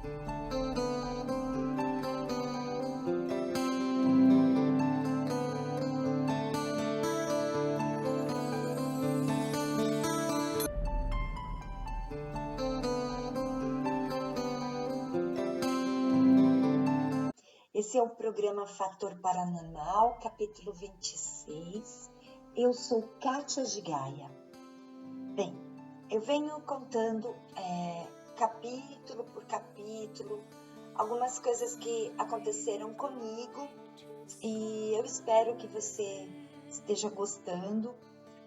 Esse é o programa Fator Paranormal, capítulo 26. Eu sou Kátia de Gaia. Bem, eu venho contando capítulo por capítulo algumas coisas que aconteceram comigo e eu espero que você esteja gostando.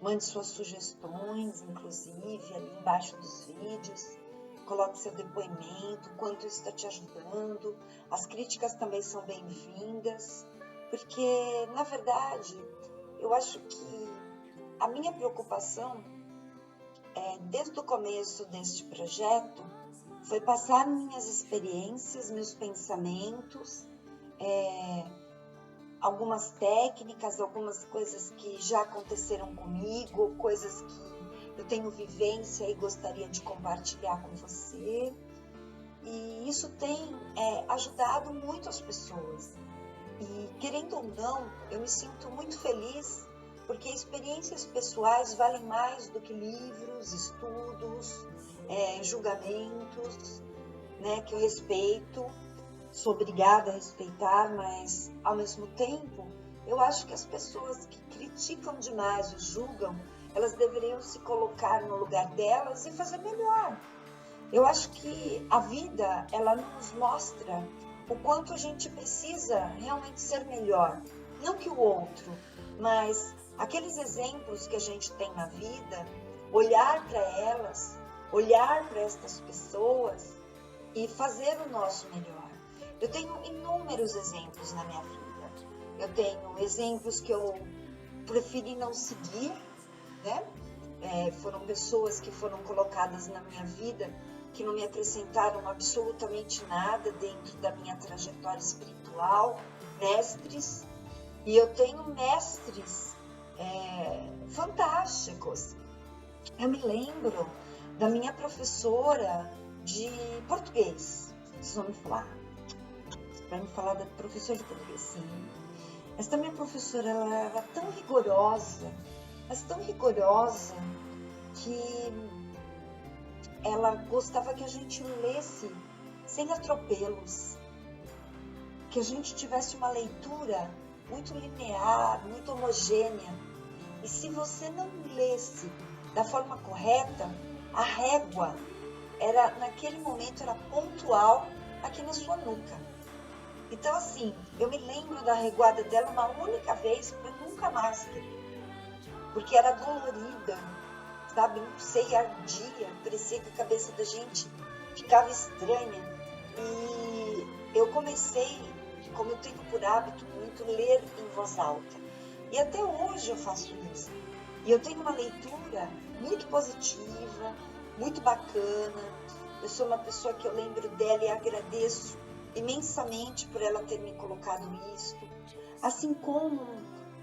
Mande suas sugestões, inclusive, ali embaixo dos vídeos. Coloque seu depoimento, quanto isso está te ajudando. As críticas também são bem-vindas, porque, na verdade, eu acho que a minha preocupação, desde o começo deste projeto, foi passar minhas experiências, meus pensamentos, algumas técnicas, algumas coisas que já aconteceram comigo, coisas que eu tenho vivência e gostaria de compartilhar com você. E isso tem ajudado muito as pessoas. E, querendo ou não, eu me sinto muito feliz, porque experiências pessoais valem mais do que livros, estudos, julgamentos, né, que eu respeito. Sou obrigada a respeitar, mas, ao mesmo tempo, eu acho que as pessoas que criticam demais ou julgam, elas deveriam se colocar no lugar delas e fazer melhor. Eu acho que a vida, ela nos mostra o quanto a gente precisa realmente ser melhor. Não que o outro, mas aqueles exemplos que a gente tem na vida, olhar para elas, olhar para estas pessoas e fazer o nosso melhor. Eu tenho inúmeros exemplos na minha vida. Eu tenho exemplos que eu preferi não seguir, né? Foram pessoas que foram colocadas na minha vida que não me acrescentaram absolutamente nada dentro da minha trajetória espiritual, mestres. E eu tenho mestres fantásticos. Eu me lembro da minha professora de português. Vocês vão me falar. Vai me falar da professora de português, sim. Esta minha professora, ela era tão rigorosa, mas tão rigorosa, que ela gostava que a gente lesse sem atropelos, que a gente tivesse uma leitura muito linear, muito homogênea. E se você não lesse da forma correta, a régua naquele momento era pontual aqui na sua nuca. Então, assim, eu me lembro da reguada dela uma única vez para nunca mais querer. Porque era dolorida, sabe? Não sei, ardia, parecia que a cabeça da gente ficava estranha. E eu comecei, como eu tenho por hábito muito, ler em voz alta. E até hoje eu faço isso. E eu tenho uma leitura muito positiva, muito bacana. Eu sou uma pessoa que eu lembro dela e agradeço imensamente por ela ter me colocado isto. Assim como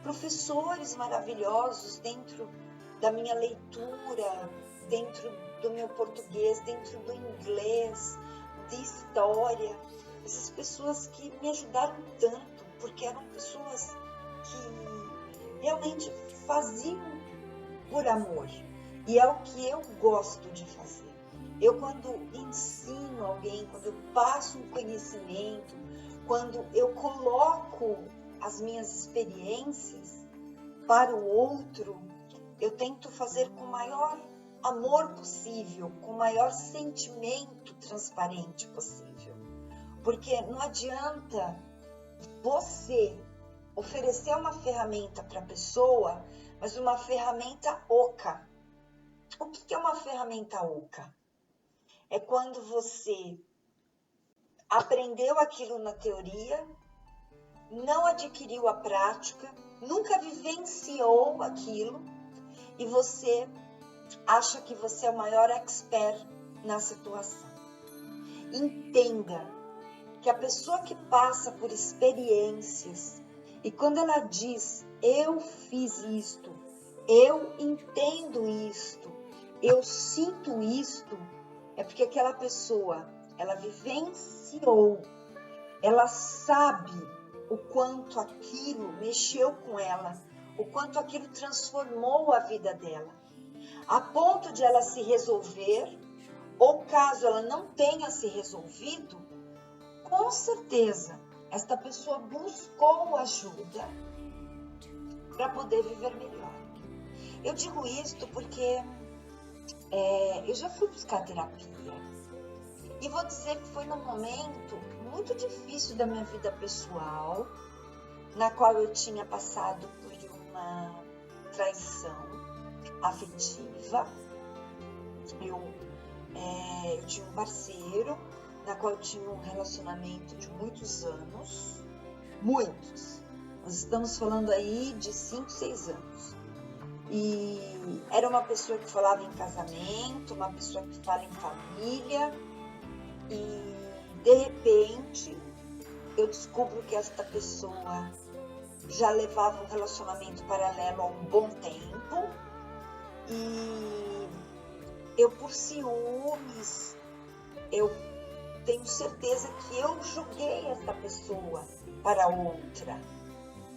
professores maravilhosos dentro da minha leitura, dentro do meu português, dentro do inglês, de história. Essas pessoas que me ajudaram tanto, porque eram pessoas que realmente faziam por amor. E é o que eu gosto de fazer. Eu, quando ensino alguém, quando eu passo um conhecimento, quando eu coloco as minhas experiências para o outro, eu tento fazer com o maior amor possível, com o maior sentimento transparente possível. Porque não adianta você oferecer uma ferramenta para a pessoa, mas uma ferramenta oca. O que é uma ferramenta oca? É quando você aprendeu aquilo na teoria, não adquiriu a prática, nunca vivenciou aquilo e você acha que você é o maior expert na situação. Entenda que a pessoa que passa por experiências e quando ela diz, eu fiz isto, eu entendo isto, eu sinto isto, é porque aquela pessoa, ela vivenciou, ela sabe o quanto aquilo mexeu com ela, o quanto aquilo transformou a vida dela, a ponto de ela se resolver, ou caso ela não tenha se resolvido, com certeza esta pessoa buscou ajuda para poder viver melhor. Eu digo isto porque eu já fui buscar terapia e vou dizer que foi num momento muito difícil da minha vida pessoal, na qual eu tinha passado por uma traição afetiva. Eu tinha um parceiro na qual eu tinha um relacionamento de muitos anos, muitos. Nós estamos falando aí de 5, 6 anos. E era uma pessoa que falava em casamento, uma pessoa que fala em família. E de repente eu descubro que esta pessoa já levava um relacionamento paralelo há um bom tempo. E eu, por ciúmes, eu tenho certeza que eu julguei essa pessoa para outra,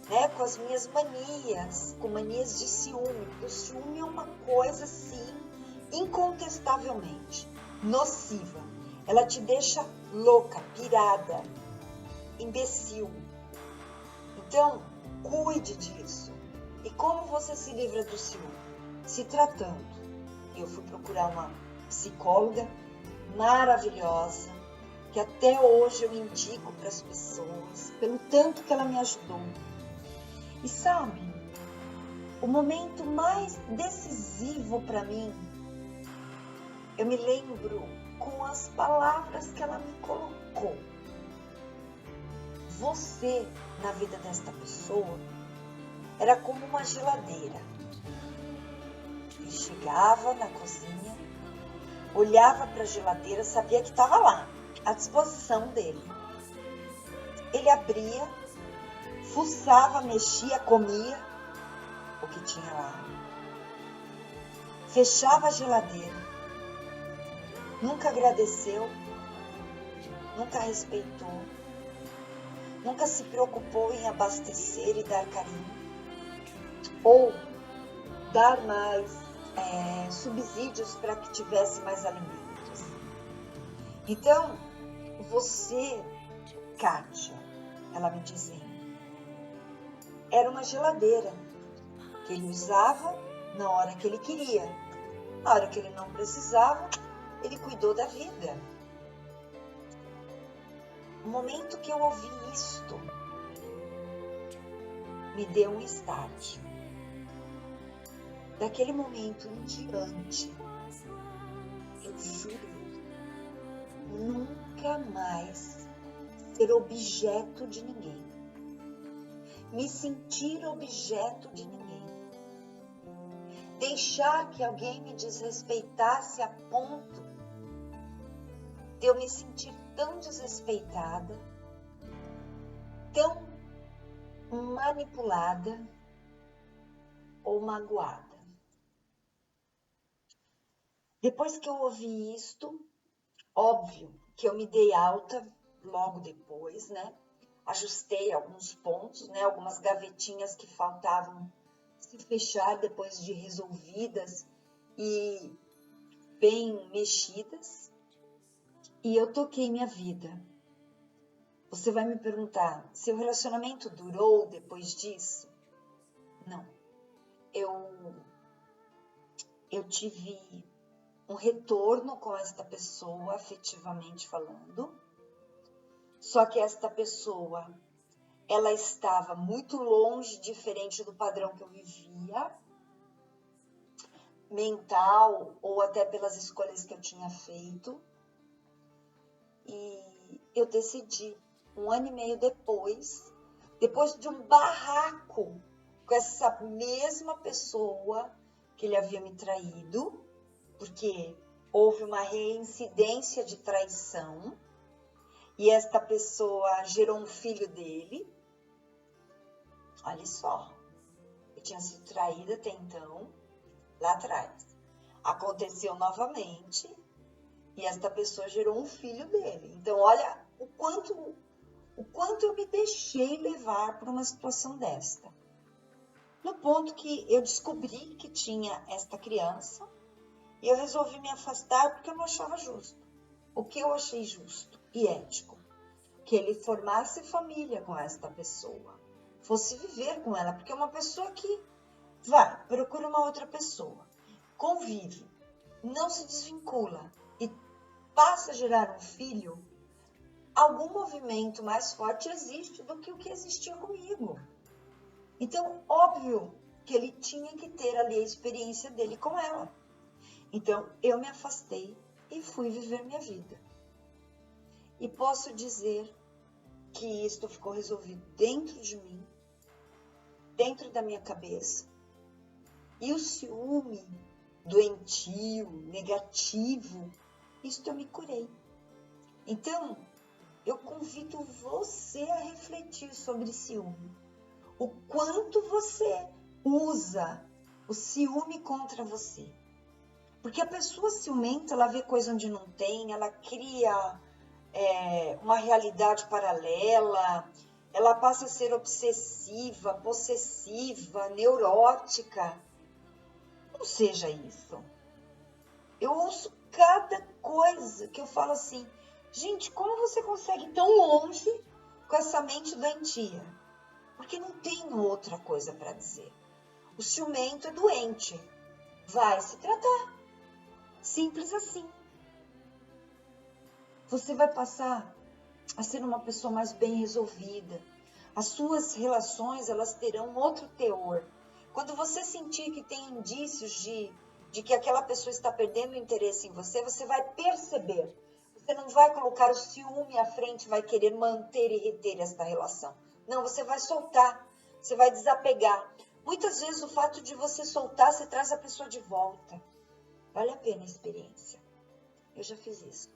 né? Com as minhas manias, com manias de ciúme, porque o ciúme é uma coisa, assim, incontestavelmente nociva. Ela te deixa louca, pirada, imbecil. Então, cuide disso. E como você se livra do ciúme? Se tratando. Eu fui procurar uma psicóloga maravilhosa, que até hoje eu indico para as pessoas, pelo tanto que ela me ajudou. E sabe, o momento mais decisivo para mim, eu me lembro com as palavras que ela me colocou. Você, na vida desta pessoa, era como uma geladeira. Ele chegava na cozinha, olhava para a geladeira, sabia que estava lá, à disposição dele. Ele abria, fuçava, mexia, comia o que tinha lá. Fechava a geladeira. Nunca agradeceu, nunca respeitou, nunca se preocupou em abastecer e dar carinho, ou dar mais subsídios para que tivesse mais alimentos. Então, você, Kátia, ela me dizendo, era uma geladeira que ele usava na hora que ele queria. Na hora que ele não precisava, ele cuidou da vida. No momento que eu ouvi isto, me deu um start. Daquele momento em diante, eu jurei nunca mais ser objeto de ninguém, me sentir objeto de ninguém, deixar que alguém me desrespeitasse a ponto de eu me sentir tão desrespeitada, tão manipulada ou magoada. Depois que eu ouvi isto, óbvio que eu me dei alta logo depois, né? Ajustei alguns pontos, né? Algumas gavetinhas que faltavam se fechar depois de resolvidas e bem mexidas. E eu toquei minha vida. Você vai me perguntar, seu relacionamento durou depois disso? Não. Eu tive um retorno com esta pessoa, afetivamente falando. Só que esta pessoa, ela estava muito longe, diferente do padrão que eu vivia, mental ou até pelas escolhas que eu tinha feito. E eu decidi, 1 ano e meio depois de um barraco com essa mesma pessoa que ele havia me traído, porque houve uma reincidência de traição e esta pessoa gerou um filho dele. Olha só, eu tinha sido traída até então, lá atrás. Aconteceu novamente E esta pessoa gerou um filho dele. Então, olha o quanto eu me deixei levar por uma situação desta. No ponto que eu descobri que tinha esta criança, e eu resolvi me afastar porque eu não achava justo. O que eu achei justo e ético? Que ele formasse família com esta pessoa, fosse viver com ela, porque é uma pessoa que vai, procura uma outra pessoa, convive, não se desvincula e passa a gerar um filho, algum movimento mais forte existe do que o que existia comigo. Então, óbvio que ele tinha que ter ali a experiência dele com ela. Então, eu me afastei e fui viver minha vida. E posso dizer que isto ficou resolvido dentro de mim, dentro da minha cabeça. E o ciúme doentio, negativo, isto eu me curei. Então, eu convido você a refletir sobre ciúme. O quanto você usa o ciúme contra você. Porque a pessoa ciumenta, ela vê coisa onde não tem, ela cria uma realidade paralela, ela passa a ser obsessiva, possessiva, neurótica. Não seja isso. Eu ouço cada coisa que eu falo assim, gente, como você consegue ir tão longe com essa mente doentia? Porque não tem outra coisa para dizer. O ciumento é doente, vai se tratar. Simples assim. Você vai passar a ser uma pessoa mais bem resolvida. As suas relações, elas terão outro teor. Quando você sentir que tem indícios de que aquela pessoa está perdendo interesse em você, você vai perceber. Você não vai colocar o ciúme à frente, vai querer manter e reter esta relação. Não, você vai soltar, você vai desapegar. Muitas vezes o fato de você soltar, você traz a pessoa de volta. Vale a pena a experiência. Eu já fiz isso.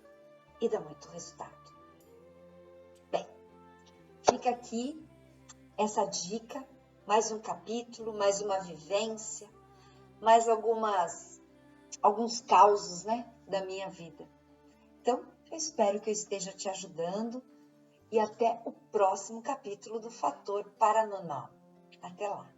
E dá muito resultado. Bem, fica aqui essa dica, mais um capítulo, mais uma vivência, mais alguns causos, né, da minha vida. Então, eu espero que eu esteja te ajudando e até o próximo capítulo do Fator Paranormal. Até lá!